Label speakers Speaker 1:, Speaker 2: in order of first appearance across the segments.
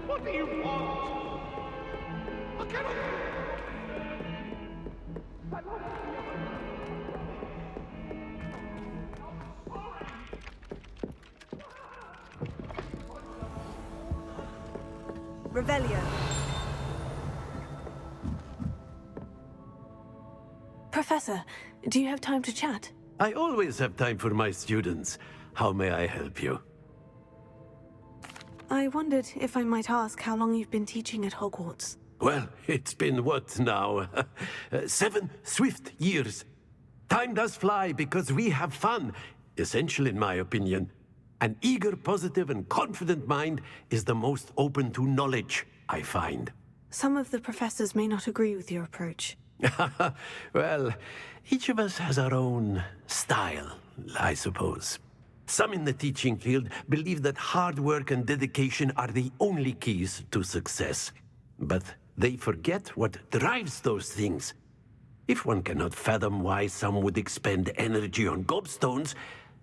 Speaker 1: What do you want? I cannot... I love
Speaker 2: Revelio. Professor, do you have time to chat?
Speaker 3: I always have time for my students. How may I help you?
Speaker 2: I wondered if I might ask how long you've been teaching at Hogwarts.
Speaker 3: Well, it's been what now? 7 swift years. Time does fly because we have fun. Essential in my opinion. An eager, positive, and confident mind is the most open to knowledge, I find.
Speaker 2: Some of the professors may not agree with your approach.
Speaker 3: Well, each of us has our own style, I suppose. Some in the teaching field believe that hard work and dedication are the only keys to success. But they forget what drives those things. If one cannot fathom why some would expend energy on gobstones,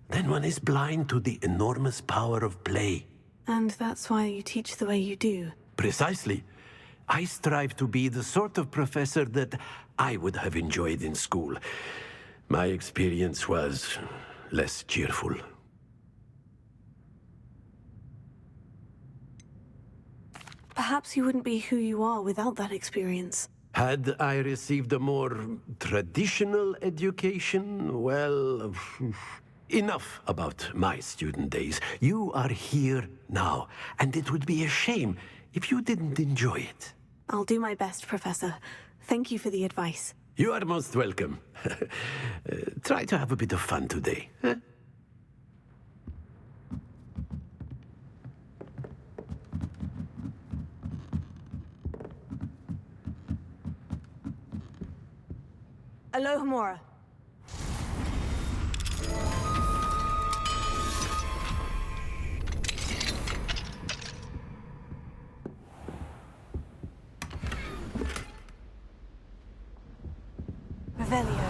Speaker 3: then one is blind to the enormous power of play.
Speaker 2: And that's why you teach the way you do.
Speaker 3: Precisely. I strive to be the sort of professor that I would have enjoyed in school. My experience was less cheerful.
Speaker 2: Perhaps you wouldn't be who you are without that experience.
Speaker 3: Had I received a more traditional education, well, enough about my student days. You are here now, and it would be a shame if you didn't enjoy it.
Speaker 2: I'll do my best, Professor. Thank you for the advice.
Speaker 3: You are most welcome. Try to have a bit of fun today. Huh?
Speaker 2: Alohomora. Revelio.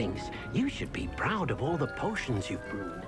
Speaker 3: thinks you should be proud of all the potions you've brewed.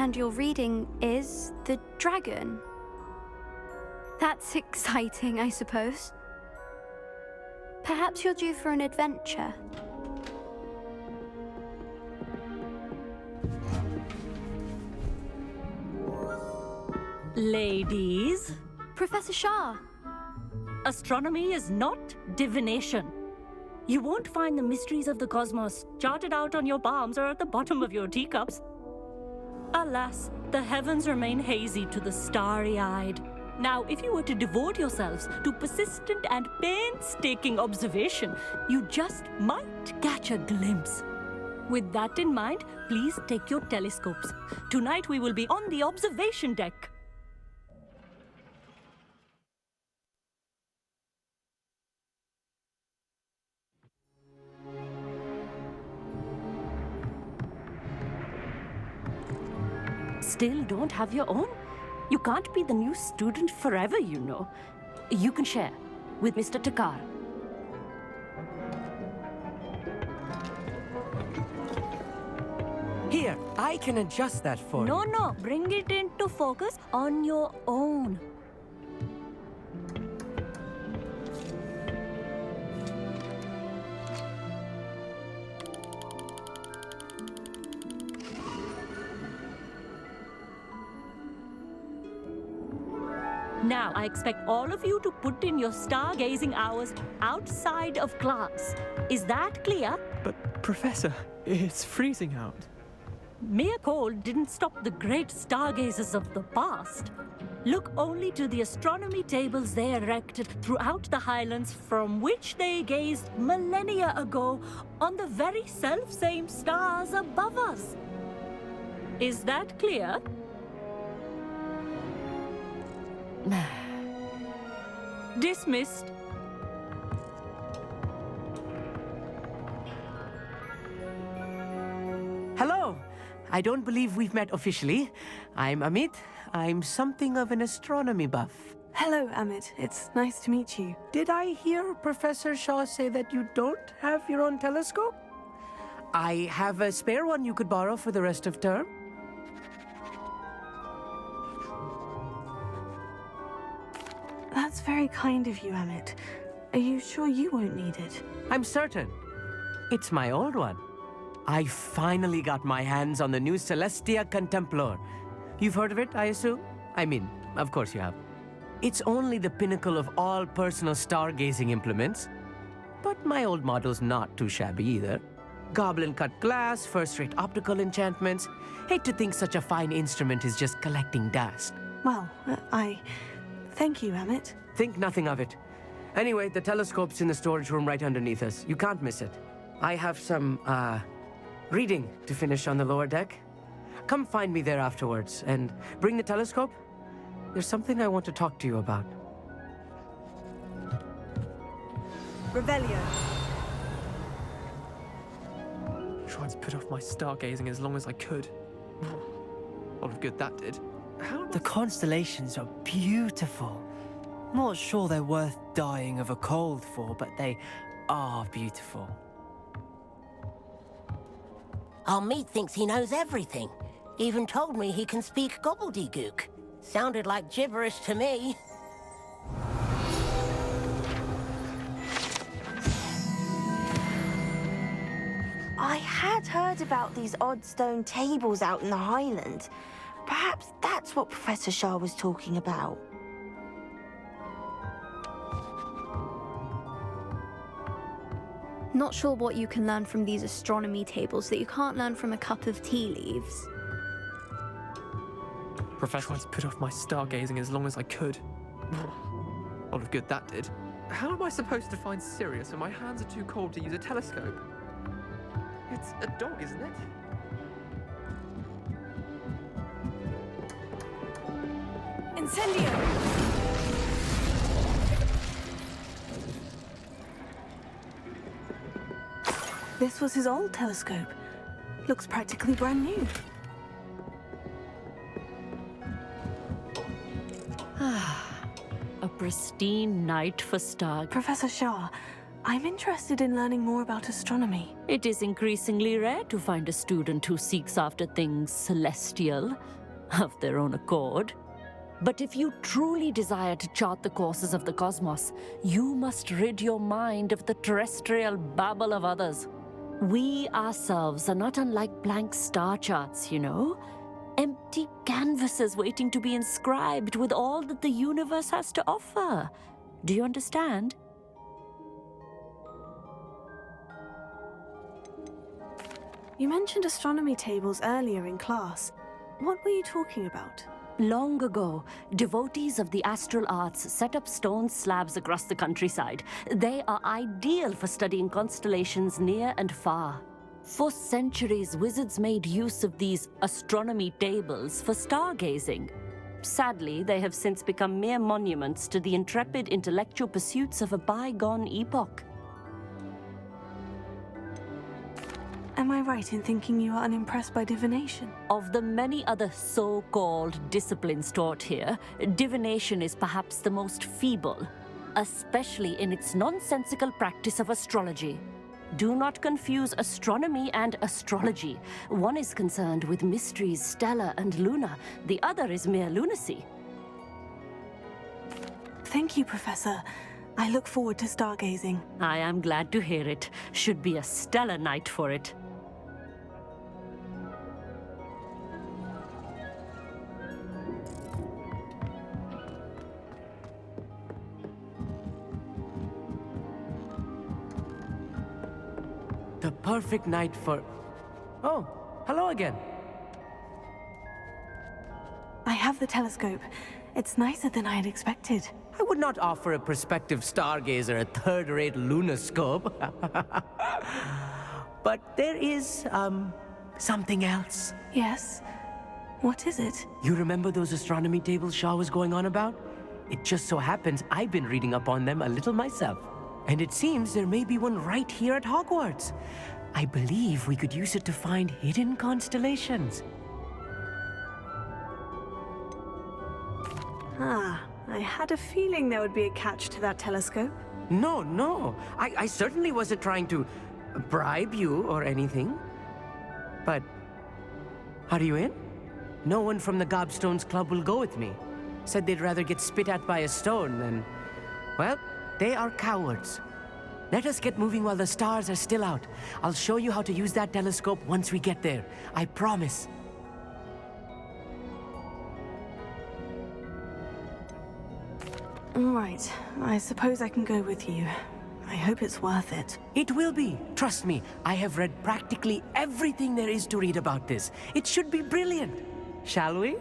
Speaker 4: And your reading is the dragon. That's exciting, I suppose. Perhaps you're due for an adventure.
Speaker 5: Ladies,
Speaker 4: Professor Shah.
Speaker 5: astronomy is not divination. You won't find the mysteries of the cosmos charted out on your palms or at the bottom of your teacups. Alas, the heavens remain hazy to the starry-eyed. Now, if you were to devote yourselves to persistent and painstaking observation, you just might catch a glimpse. With that in mind, please take your telescopes. Tonight we will be on the observation deck. Still don't have your own? You can't be the new student forever, you know. You can share with Mr. Takar.
Speaker 6: Here, I can adjust that for you.
Speaker 5: No, bring it into focus on your own. Now, I expect all of you to put in your stargazing hours outside of class. Is that clear?
Speaker 7: But, Professor, it's freezing out.
Speaker 5: Mere cold didn't stop the great stargazers of the past. Look only to the astronomy tables they erected throughout the highlands from which they gazed millennia ago on the very self-same stars above us. Is that clear? Dismissed.
Speaker 6: I don't believe we've met officially. I'm Amit. I'm something of an astronomy buff.
Speaker 2: Hello, Amit. It's nice to meet you.
Speaker 6: Did I hear Professor Shaw say that you don't have your own telescope? I have a spare one you could borrow for the rest of term.
Speaker 2: That's very kind of you, Amit. Are you sure you won't need it?
Speaker 6: I'm certain. It's my old one. I finally got my hands on the new Celestia Contemplar. You've heard of it, I assume? I mean, of course you have. It's only the pinnacle of all personal stargazing implements. But my old model's not too shabby either. Goblin-cut glass, first-rate optical enchantments. Hate to think such a fine instrument is just collecting dust.
Speaker 2: Well, thank you, Amit.
Speaker 6: Think nothing of it. Anyway, the telescope's in the storage room right underneath us. You can't miss it. I have some, reading to finish on the lower deck. Come find me there afterwards, and bring the telescope. There's something I want to talk to you about.
Speaker 2: Revelio.
Speaker 7: Tried to put off my stargazing as long as I could. A lot of good that did.
Speaker 8: The constellations are beautiful. Not sure they're worth dying of a cold for, but they are beautiful.
Speaker 9: Our meat thinks he knows everything. Even told me he can speak gobbledygook. Sounded like gibberish to me.
Speaker 10: I had heard about these odd stone tables out in the Highland. Perhaps that's what Professor Shah was talking about.
Speaker 4: Not sure what you can learn from these astronomy tables that you can't learn from a cup of tea leaves.
Speaker 7: Professor, tried to put off my stargazing as long as I could. A lot of good that did. How am I supposed to find Sirius when my hands are too cold to use a telescope? It's a dog, isn't it?
Speaker 2: Incendio! This was his old telescope. Looks practically brand new.
Speaker 5: A pristine night for stargazing.
Speaker 2: Professor Shah, I'm interested in learning more about astronomy.
Speaker 5: It is increasingly rare to find a student who seeks after things celestial, of their own accord. But if you truly desire to chart the courses of the cosmos, you must rid your mind of the terrestrial babble of others. We ourselves are not unlike blank star charts, you know? Empty canvases waiting to be inscribed with all that the universe has to offer. Do you understand?
Speaker 2: You mentioned astronomy tables earlier in class. What were you talking about?
Speaker 5: Long ago, devotees of the astral arts set up stone slabs across the countryside. They are ideal for studying constellations near and far. For centuries, wizards made use of these astronomy tables for stargazing. Sadly, they have since become mere monuments to the intrepid intellectual pursuits of a bygone epoch.
Speaker 2: Am I right in thinking you are unimpressed by divination?
Speaker 5: Of the many other so-called disciplines taught here, divination is perhaps the most feeble, especially in its nonsensical practice of astrology. Do not confuse astronomy and astrology. One is concerned with mysteries stellar and lunar, the other is mere lunacy.
Speaker 2: Thank you, Professor. I look forward to stargazing.
Speaker 5: I am glad to hear it. Should be a stellar night for it.
Speaker 6: The perfect night for... Oh, hello again.
Speaker 2: I have the telescope. It's nicer than I had expected.
Speaker 6: I would not offer a prospective stargazer a third-rate lunoscope. But there is, something else.
Speaker 2: Yes? What is it?
Speaker 6: You remember those astronomy tables Shaw was going on about? It just so happens I've been reading up on them a little myself. And it seems there may be one right here at Hogwarts. I believe we could use it to find hidden constellations.
Speaker 2: Ah, I had a feeling there would be a catch to that telescope.
Speaker 6: No, no. I certainly wasn't trying to bribe you or anything. But are you in? No one from the Gobstones Club will go with me. Said they'd rather get spit at by a stone than... Well, they are cowards. Let us get moving while the stars are still out. I'll show you how to use that telescope once we get there. I promise.
Speaker 2: All right, I suppose I can go with you. I hope it's worth it.
Speaker 6: It will be. Trust me, I have read practically everything there is to read about this. It should be brilliant. Shall we?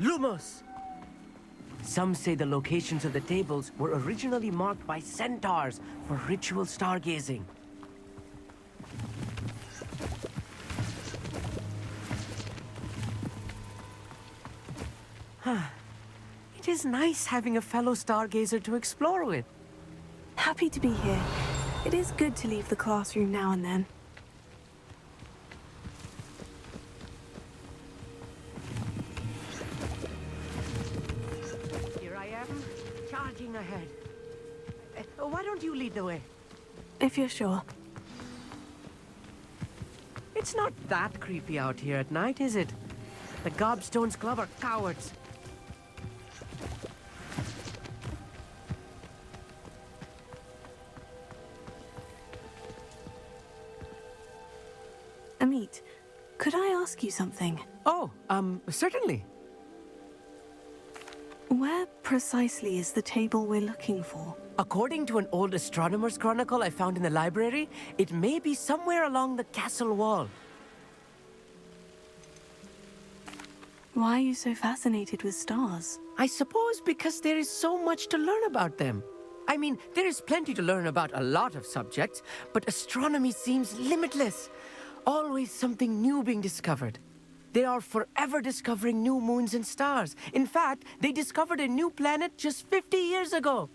Speaker 6: Lumos! Some say the locations of the tables were originally marked by centaurs for ritual stargazing. It is nice having a fellow stargazer to explore with.
Speaker 2: Happy to be here. It is good to leave the classroom now and then.
Speaker 6: Charging ahead. Why don't you lead the way?
Speaker 2: If you're sure.
Speaker 6: It's not that creepy out here at night, is it? The Gobstones Club are cowards.
Speaker 2: Amit, could I ask you something?
Speaker 6: Oh, certainly.
Speaker 2: Where precisely is the table we're looking for?
Speaker 6: According to an old astronomer's chronicle I found in the library, it may be somewhere along the castle wall.
Speaker 2: Why are you so fascinated with stars?
Speaker 6: I suppose because there is so much to learn about them. I mean, there is plenty to learn about a lot of subjects, but astronomy seems limitless. Always something new being discovered. They are forever discovering new moons and stars. In fact, they discovered a new planet just 50 years ago.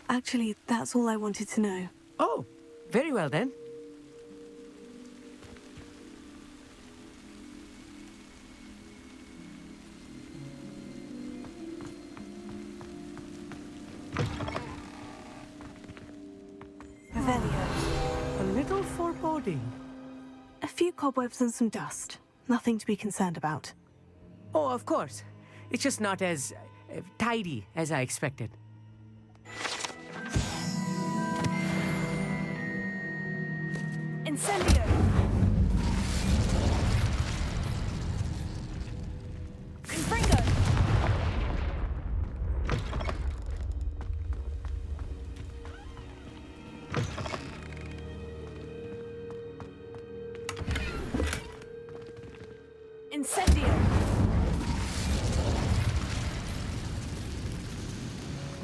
Speaker 2: Actually, that's all I wanted to know.
Speaker 6: Oh, very well then.
Speaker 2: Revelio.
Speaker 6: A little foreboding.
Speaker 2: A few cobwebs and some dust. Nothing to be concerned about.
Speaker 6: Oh, of course. It's just not as tidy as I expected.
Speaker 2: Incendio! Confringo! Incendio!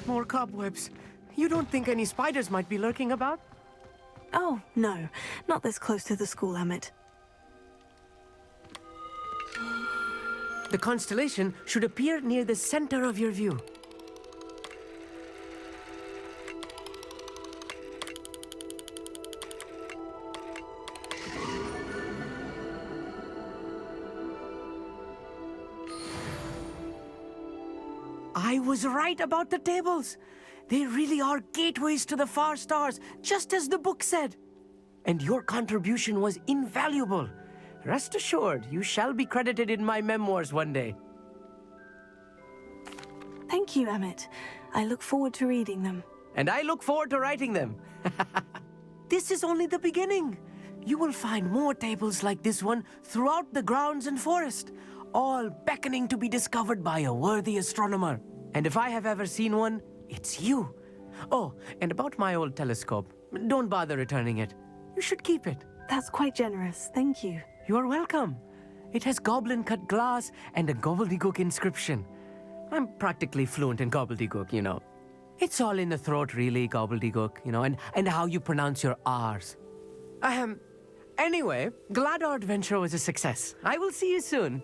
Speaker 6: More cobwebs. You don't think any spiders might be lurking about?
Speaker 2: Oh, no. Not this close to the school, Amit.
Speaker 6: The constellation should appear near the center of your view. I was right about the tables. They really are gateways to the far stars, just as the book said. And your contribution was invaluable. Rest assured, you shall be credited in my memoirs one day.
Speaker 2: Thank you, Amit. I look forward to reading them.
Speaker 6: And I look forward to writing them. This is only the beginning. you will find more tables like this one throughout the grounds and forest, all beckoning to be discovered by a worthy astronomer. And if I have ever seen one, it's you. Oh, and about my old telescope, don't bother returning it. You should keep it.
Speaker 2: That's quite generous, thank you.
Speaker 6: You're welcome. It has goblin-cut glass and a gobbledygook inscription. I'm practically fluent in gobbledygook, you know. It's all in the throat, really, gobbledygook, you know, and how you pronounce your R's. Anyway, glad our adventure was a success. I will see you soon.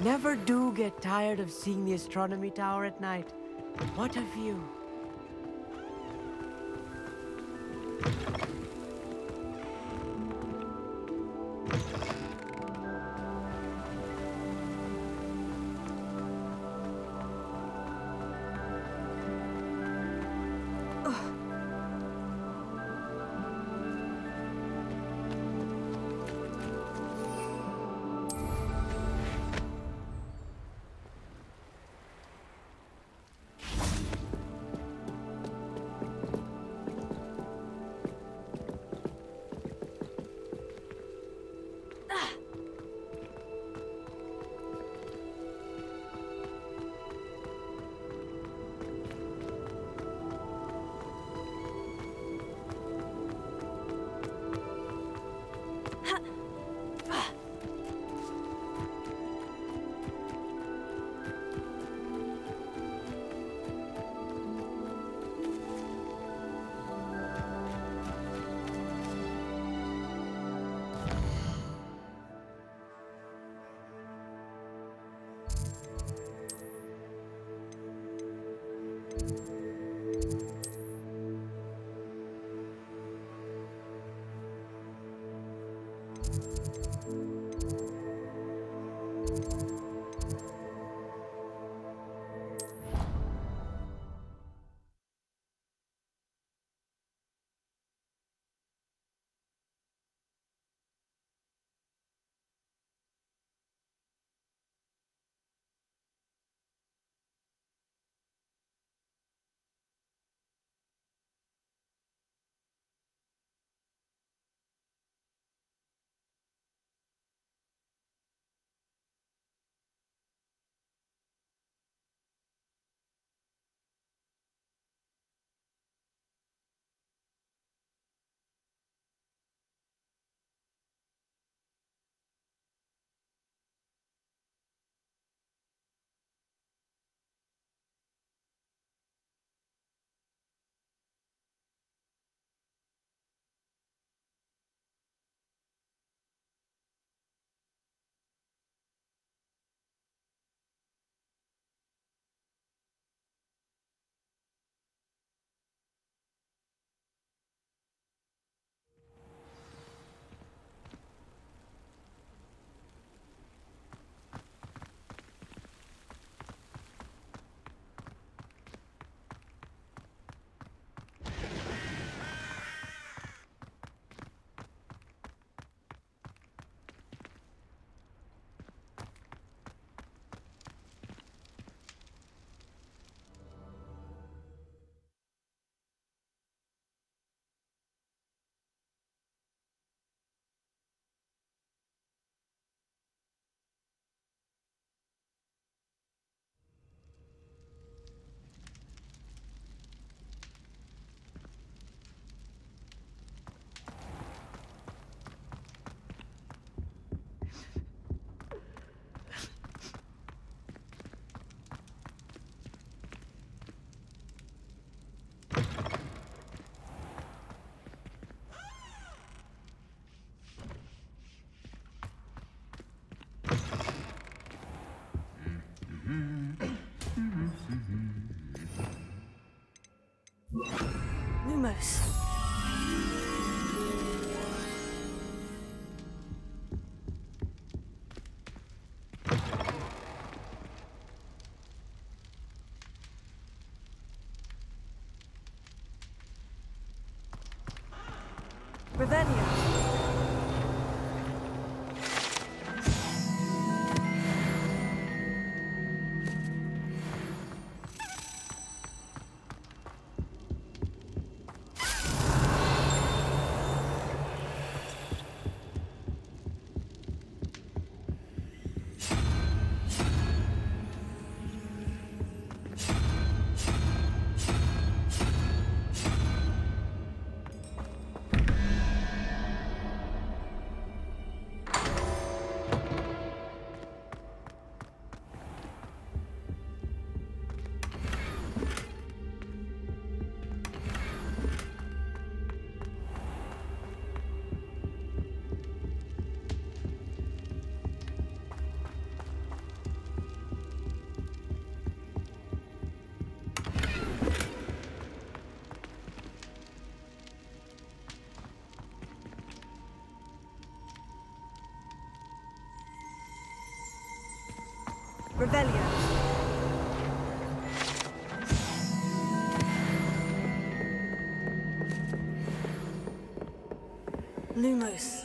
Speaker 6: Never do get tired of seeing the astronomy tower at night. What a view.
Speaker 2: Lumos. Revelio. Revelio. Lumos.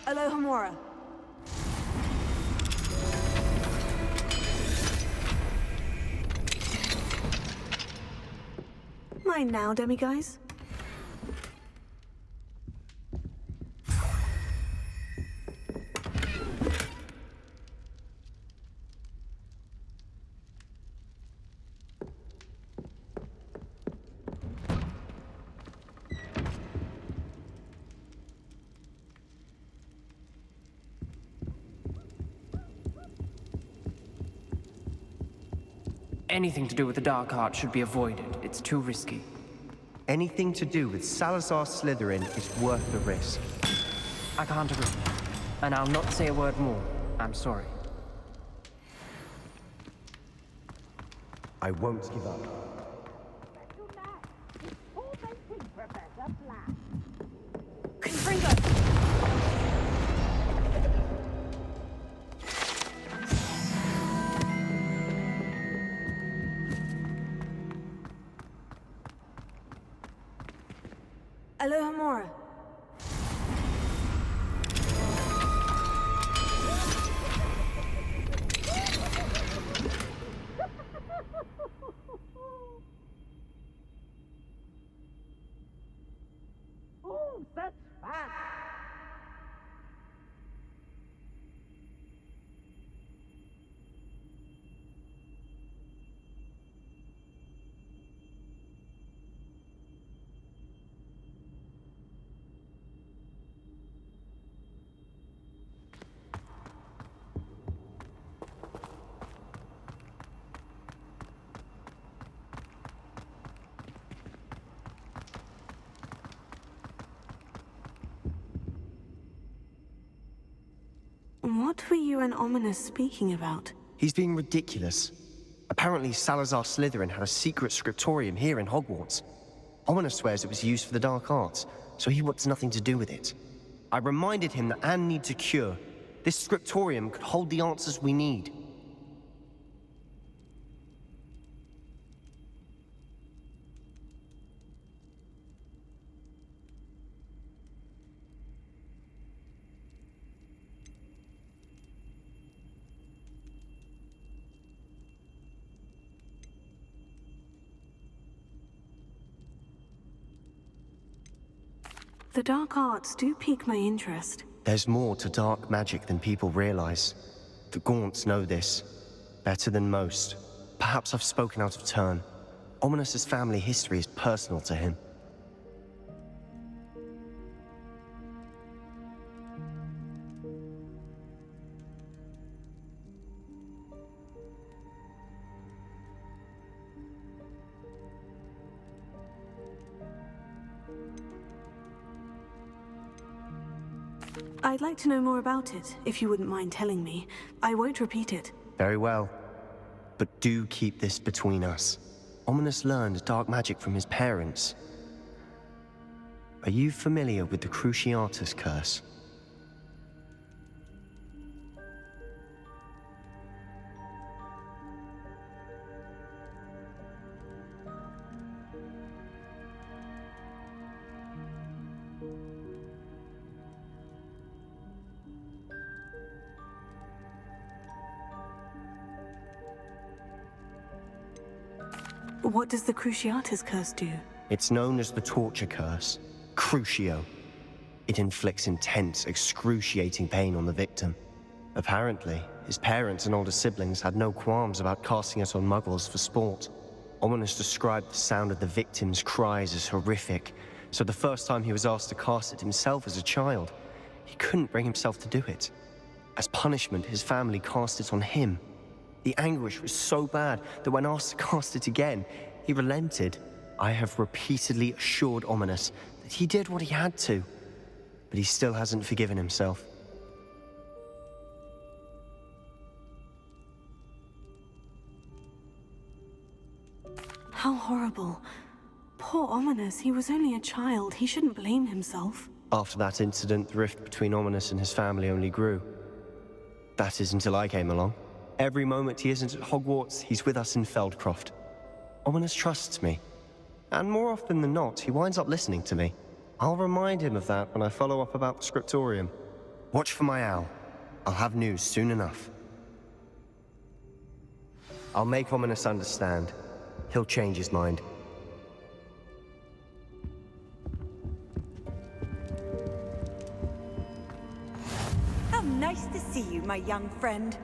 Speaker 2: Alohomora. Mine now, demiguise.
Speaker 8: Anything to do with the Dark Art should be avoided. It's too risky.
Speaker 11: Anything to do with Salazar Slytherin is worth the risk.
Speaker 8: I can't agree. And I'll not say a word more. I'm sorry.
Speaker 11: I won't give up.
Speaker 2: Confringo! Alohomora.
Speaker 1: Oh, that's fast.
Speaker 2: What were you and Ominous speaking about?
Speaker 11: He's being ridiculous. Apparently Salazar Slytherin had a secret scriptorium here in Hogwarts. Ominous swears it was used for the dark arts, so he wants nothing to do with it. I reminded him that Anne needs a cure. This scriptorium could hold the answers we need.
Speaker 2: The dark arts do pique my interest.
Speaker 11: There's more to dark magic than people realize. The Gaunts know this better than most. Perhaps I've spoken out of turn. Ominous's family history is personal to him.
Speaker 2: I'd like to know more about it, if you wouldn't mind telling me. I won't repeat it.
Speaker 11: Very well. But do keep this between us. Ominos learned dark magic from his parents. Are you familiar with the Cruciatus curse?
Speaker 2: What does the Cruciatus curse do?
Speaker 11: It's known as the torture curse, Crucio. It inflicts intense, excruciating pain on the victim. Apparently, his parents and older siblings had no qualms about casting it on muggles for sport. Ominos described the sound of the victim's cries as horrific, so the first time he was asked to cast it himself as a child, he couldn't bring himself to do it. As punishment, his family cast it on him. The anguish was so bad that when asked to cast it again, he relented. I have repeatedly assured Ominos that he did what he had to, but he still hasn't forgiven himself.
Speaker 2: How horrible. Poor Ominos, he was only a child. He shouldn't blame himself.
Speaker 11: After that incident, the rift between Ominos and his family only grew. That is until I came along. Every moment he isn't at Hogwarts, he's with us in Feldcroft. Ominos trusts me. And more often than not, he winds up listening to me. I'll remind him of that when I follow up about the scriptorium. Watch for my owl. I'll have news soon enough. I'll make Ominos understand. He'll change his mind.
Speaker 12: How nice to see you, my young friend.